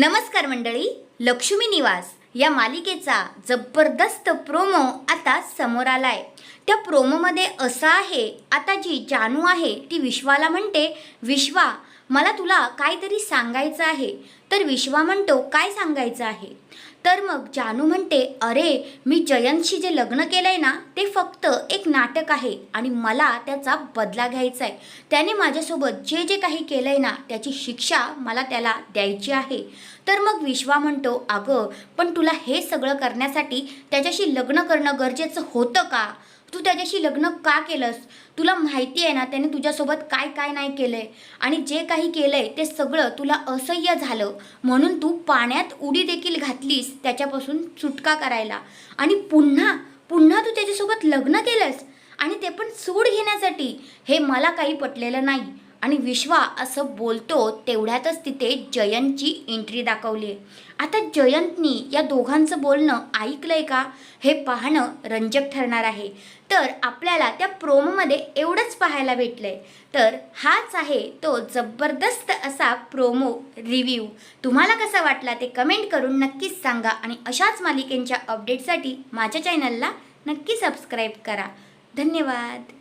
नमस्कार मंडळी, लक्ष्मी निवास या मालिकेचा जबरदस्त प्रोमो आता समोर आलाय। त्या प्रोमोमध्ये असं आहे, आता जी जानू आहे ती विश्वाला म्हणते, विश्वा मला तुला काहीतरी सांगायचं आहे। तर विश्वा म्हणतो, काय सांगायचं आहे? तर मग जानू म्हणते, अरे मी जयंतशी जे लग्न केलंय ना ते फक्त एक नाटक आहे आणि मला त्याचा बदला घ्यायचा आहे। त्याने माझ्यासोबत जे जे काही केलंय ना त्याची शिक्षा मला त्याला द्यायची आहे। तर मग विश्वा म्हणतो, अगं पण तुला हे सगळं करण्यासाठी त्याच्याशी लग्न करणं गरजेचं होतं का? तू त्याच्याशी लग्न का केलंस? तुला माहिती आहे ना त्याने तुझ्यासोबत काय काय नाही केलंय आणि जे काही केलंय ते सगळं तुला असह्य झालं म्हणून तू पाण्यात उडी देखील घातलीस त्याच्यापासून सुटका करायला आणि पुन्हा पुन्हा तू त्याच्यासोबत लग्न केलंस आणि ते पण सूड घेण्यासाठी। हे मला काही पटलेलं नाही। आणि विश्वा असं बोलतो तेवढ्यातच तिथे जयंतची एंट्री दाखवली। आता जयंतनी या दोघांचं बोलणं ऐकलंय का हे पाहणं रंजक ठरणार आहे। तर आपल्याला त्या प्रोमोमध्ये एवढंच पाहायला भेटलंय। तर हाच आहे तो जबरदस्त असा प्रोमो रिव्ह्यू। तुम्हाला कसा वाटला ते कमेंट करून नक्कीच सांगा आणि अशाच मालिकेंच्या अपडेटसाठी माझ्या चॅनलला नक्की सबस्क्राईब करा। धन्यवाद।